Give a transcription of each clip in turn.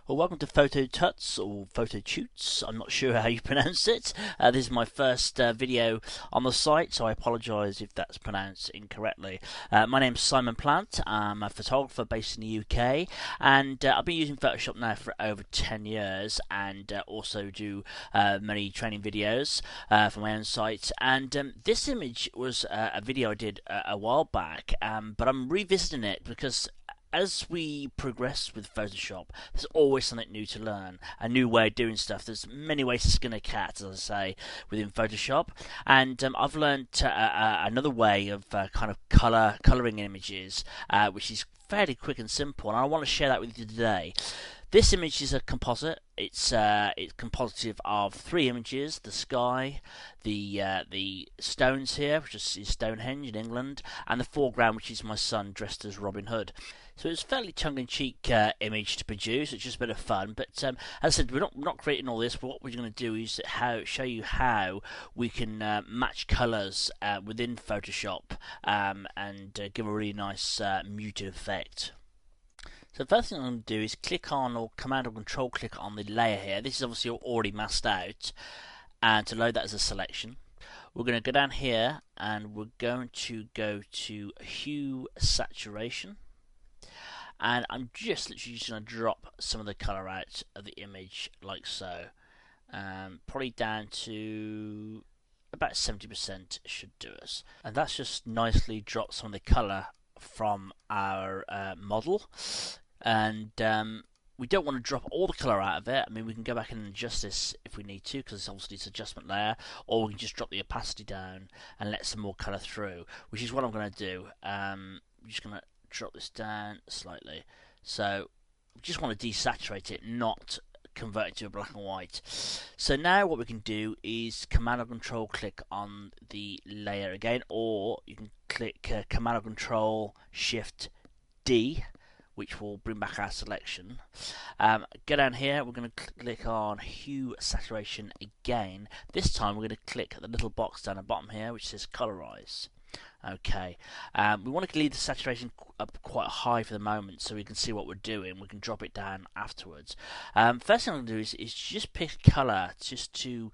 Well, welcome to Photo Tuts or Photo Toots. I'm not sure how you pronounce it. This is my first video on the site, so I apologise if that's pronounced incorrectly. My name's Simon Plant. I'm a photographer based in the UK, and I've been using Photoshop now for over 10 years, and also do many training videos for my own site. And this image was a video I did a while back, but I'm revisiting it because as we progress with Photoshop, there's always something new to learn, a new way of doing stuff. There's many ways to skin a cat, as I say, within Photoshop, and I've learned another way of kind of colouring images, which is fairly quick and simple, and I want to share that with you today. This image is a composite. It's compositive of three images: the sky, the stones here, which is Stonehenge in England, and the foreground, which is my son dressed as Robin Hood. So it's a fairly tongue-in-cheek image to produce. It's just a bit of fun. But as I said, we're not creating all this. But what we're going to do is show you how we can match colours within Photoshop and give a really nice muted effect. So the first thing I'm going to do is click on, or Command or Control click on the layer here. This is obviously already masked out, and to load that as a selection, we're going to go down here and we're going to go to Hue Saturation, and I'm just literally just going to drop some of the colour out of the image like so, probably down to about 70% should do us, and that's just nicely dropped some of the colour from our model. And we don't want to drop all the colour out of it. I mean, we can go back and adjust this if we need to, because it's obviously it's an adjustment layer, or we can just drop the opacity down and let some more colour through, which is what I'm going to do. I'm just going to drop this down slightly. So we just want to desaturate it, not convert it to a black and white. So now what we can do is Command or Control click on the layer again, or you can click Command or Control Shift D, which will bring back our selection. Go down here, we're going to click on Hue Saturation again. This time we're going to click the little box down the bottom here which says Colorize. Okay, we want to leave the saturation up quite high for the moment so we can see what we're doing. We can drop it down afterwards. First thing I'm going to do is just pick a colour just to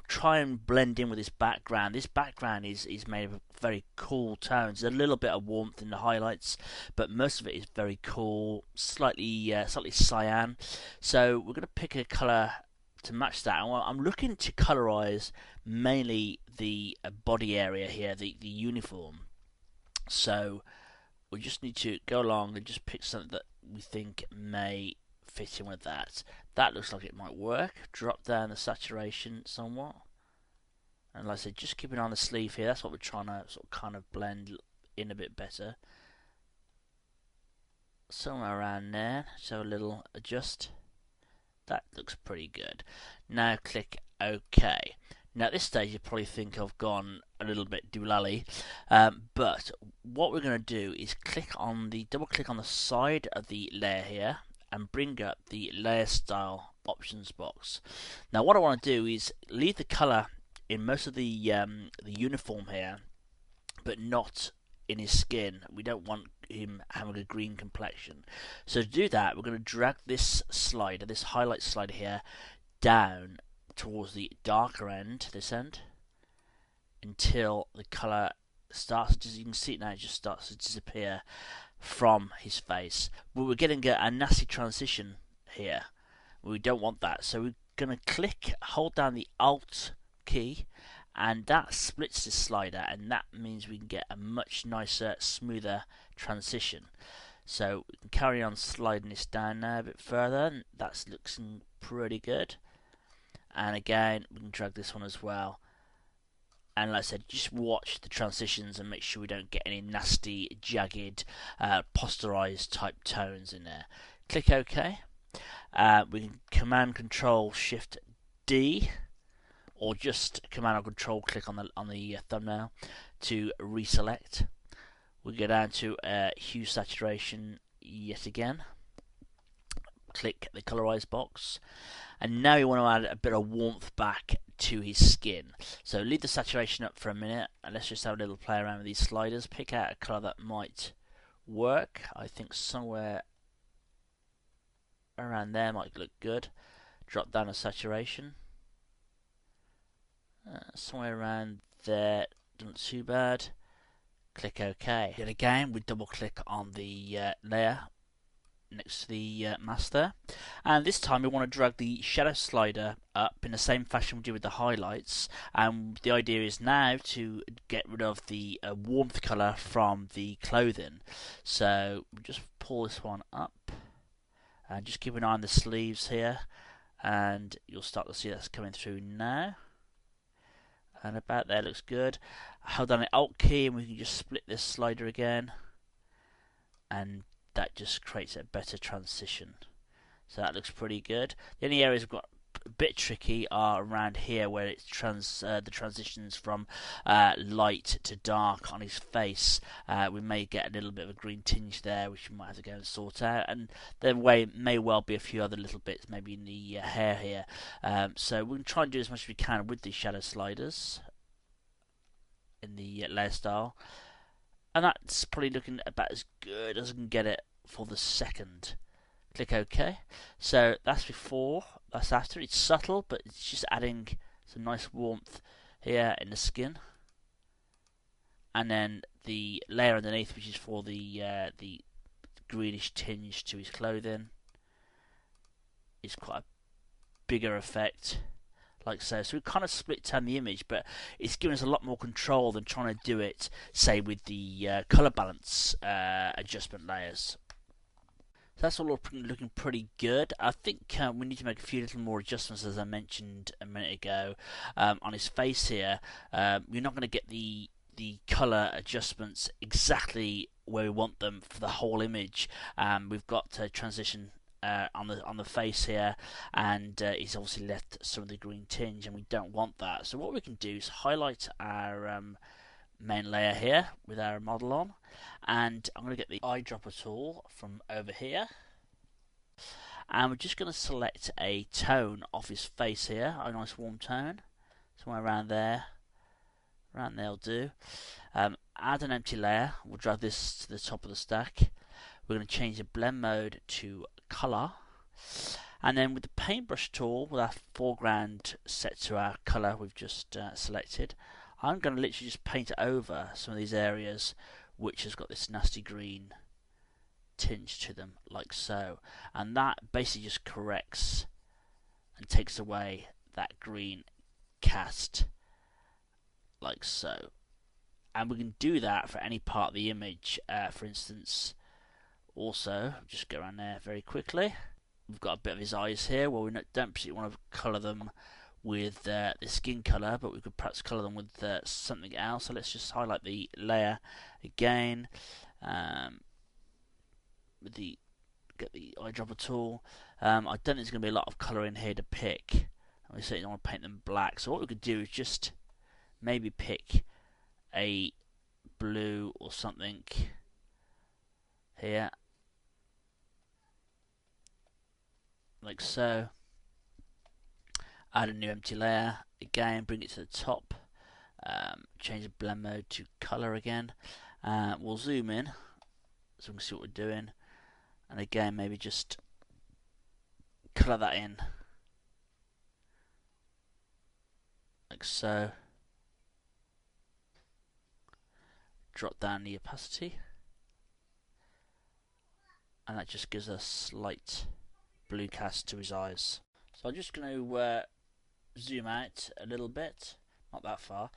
try and blend in with this background. This background is made of very cool tones. There's a little bit of warmth in the highlights, but most of it is very cool, slightly cyan. So we're going to pick a colour to match that. I'm looking to colorize mainly the body area here, the uniform. So we just need to go along and just pick something that we think may fit in with that. That looks like it might work. Drop down the saturation somewhat, and like I said, just keep it on the sleeve here. That's what we're trying to sort of kind of blend in a bit better. Somewhere around there. So a little adjust. That looks pretty good. Now click OK. Now at this stage you probably think I've gone a little bit doolally, but what we're going to do is double click on the side of the layer here and bring up the layer style options box. Now what I want to do is leave the colour in most of the uniform here, but not in his skin. We don't want him having a green complexion. So to do that, we're going to drag this slider, this highlight slider here, down towards the darker end, this end, until the colour starts, as you can see it now, it just starts to disappear from his face. But we're getting a nasty transition here. We don't want that. So we're going to hold down the Alt key, and that splits this slider, and that means we can get a much nicer, smoother transition. So we can carry on sliding this down now a bit further, and that looks pretty good. And again, we can drag this one as well. And like I said, just watch the transitions and make sure we don't get any nasty, jagged, posterized type tones in there. Click OK. We can Command Control Shift D, or just Command or Control click on the thumbnail to reselect. We go down to Hue Saturation yet again. Click the Colorize box, and now you want to add a bit of warmth back to his skin. So leave the saturation up for a minute, and let's just have a little play around with these sliders. Pick out a colour that might work. I think somewhere around there might look good. Drop down a saturation. Somewhere around there doesn't too bad. Click OK. Yet again, we double click on the layer next to the mask there, and this time we want to drag the shadow slider up in the same fashion we do with the highlights, and the idea is now to get rid of the warmth color from the clothing. So we just pull this one up and just keep an eye on the sleeves here, and you'll start to see that's coming through now. And about there looks good. Hold down the Alt key and we can just split this slider again, and that just creates a better transition. So that looks pretty good. The only areas we've got a bit tricky are around here where it's the transitions from light to dark on his face. We may get a little bit of a green tinge there, which we might have to go and sort out. And there may well be a few other little bits, maybe in the hair here. So we can try and do as much as we can with these shadow sliders in the layer style. And that's probably looking about as good as I can get it for the second. Click OK. So that's before, that's after. It's subtle, but it's just adding some nice warmth here in the skin. And then the layer underneath, which is for the greenish tinge to his clothing, is quite a bigger effect, like so. So we kind of split down the image, but it's giving us a lot more control than trying to do it, say, with the color balance adjustment layers. So that's all looking pretty good. I think we need to make a few little more adjustments, as I mentioned a minute ago, on his face here. You're not going to get the color adjustments exactly where we want them for the whole image. We've got to transition on the face here, and he's obviously left some of the green tinge, and we don't want that. So what we can do is highlight our main layer here with our model on, and I'm going to get the eyedropper tool from over here, and we're just going to select a tone off his face here, a nice warm tone, somewhere around there. Around there will do. Add an empty layer. We'll drag this to the top of the stack. We're going to change the blend mode to color, and then with the paintbrush tool, with our foreground set to our color we've just selected, I'm going to literally just paint over some of these areas which has got this nasty green tinge to them, like so, and that basically just corrects and takes away that green cast, like so. And we can do that for any part of the image. For instance, also just go around there very quickly. We've got a bit of his eyes here. Well, we don't particularly want to colour them with the skin colour, but we could perhaps colour them with something else. So let's just highlight the layer again. Get the eyedropper tool. I don't think there's going to be a lot of colour in here to pick. We certainly don't want to paint them black. So what we could do is just maybe pick a blue or something here, like so. Add a new empty layer again, bring it to the top, change the blend mode to color again. We'll zoom in so we can see what we're doing, and again maybe just color that in like so. Drop down the opacity, and that just gives us slight blue cast to his eyes. So I'm just going to zoom out a little bit, not that far,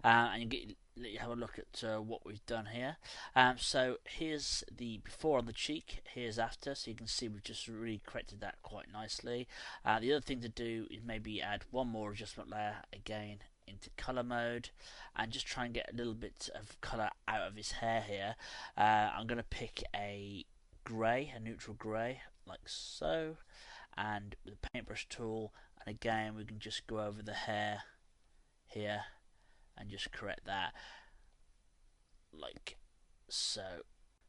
and let you have a look at what we've done here. So here's the before on the cheek, here's after, so you can see we've just really corrected that quite nicely. The other thing to do is maybe add one more adjustment layer again into color mode, and just try and get a little bit of color out of his hair here. I'm going to pick a grey, a neutral grey, like so, and with the paintbrush tool, and again we can just go over the hair here and just correct that like so.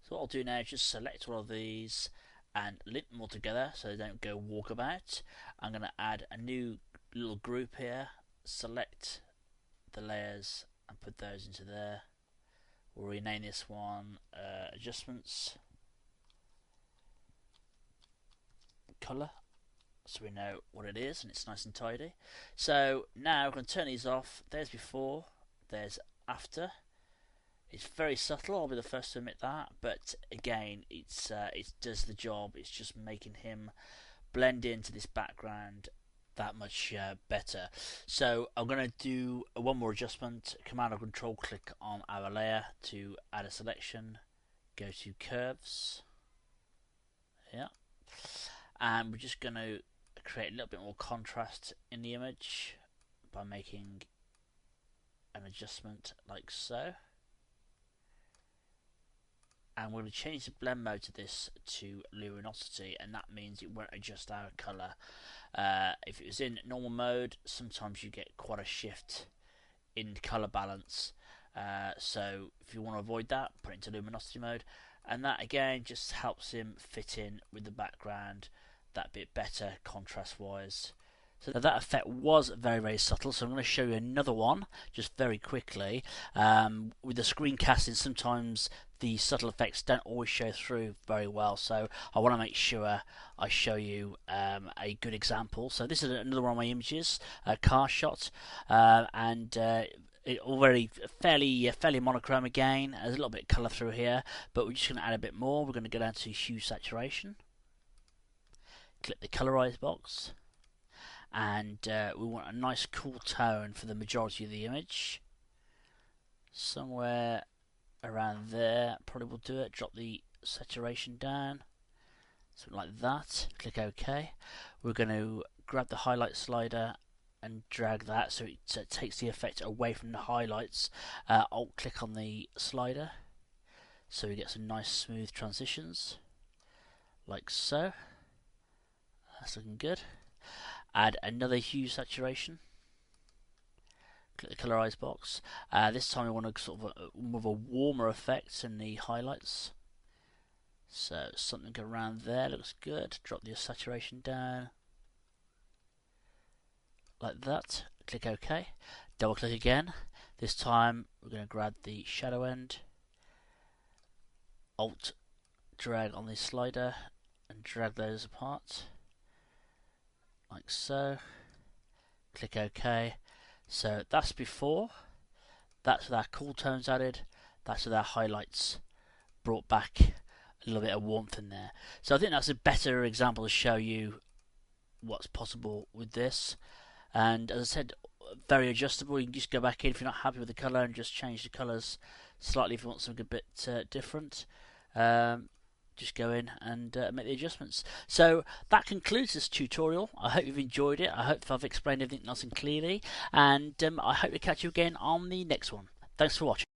So what I'll do now is just select all of these and link them all together so they don't go walkabout. I'm going to add a new little group here, select the layers and put those into there. We'll rename this one adjustments, colour so we know what it is and it's nice and tidy. So now we're going to turn these off. There's before, there's after. It's very subtle, I'll be the first to admit that, but again, it does the job. It's just making him blend into this background that much better. So I'm going to do one more adjustment. Command or Control click on our layer to add a selection. Go to curves. Yeah. And we're just going to create a little bit more contrast in the image by making an adjustment like so. And we're going to change the blend mode to this to luminosity, and that means it won't adjust our colour. If it was in normal mode, sometimes you get quite a shift in colour balance. So if you want to avoid that, put it into luminosity mode, and that again just helps him fit in with the background that bit better contrast wise. So that effect was very, very subtle. So I'm going to show you another one just very quickly. With the screencasting, sometimes the subtle effects don't always show through very well. So I want to make sure I show you a good example. So this is another one of my images, a car shot, and it already fairly monochrome again. There's a little bit of colour through here, but we're just going to add a bit more. We're going to go down to hue saturation, click the colorize box, and we want a nice cool tone for the majority of the image. Somewhere around there probably will do it. Drop the saturation down, something like that. Click OK. We're going to grab the highlight slider and drag that so it takes the effect away from the highlights. Alt click on the slider so we get some nice smooth transitions like so. That's looking good. Add another hue saturation. Click the colorize box. This time we want to sort of more of a warmer effect in the highlights. So something around there looks good. Drop the saturation down like that. Click OK. Double click again. This time we're going to grab the shadow end. Alt drag on the slider and drag those apart like so. Click OK. So that's before. That's with our cool tones added. That's with our highlights brought back a little bit of warmth in there. So I think that's a better example to show you what's possible with this. And as I said, very adjustable. You can just go back in if you're not happy with the colour and just change the colours slightly if you want something a bit different. Just go in and make the adjustments. So that concludes this tutorial. I hope you've enjoyed it. I hope I've explained everything nice and clearly, and I hope to catch you again on the next one. Thanks for watching.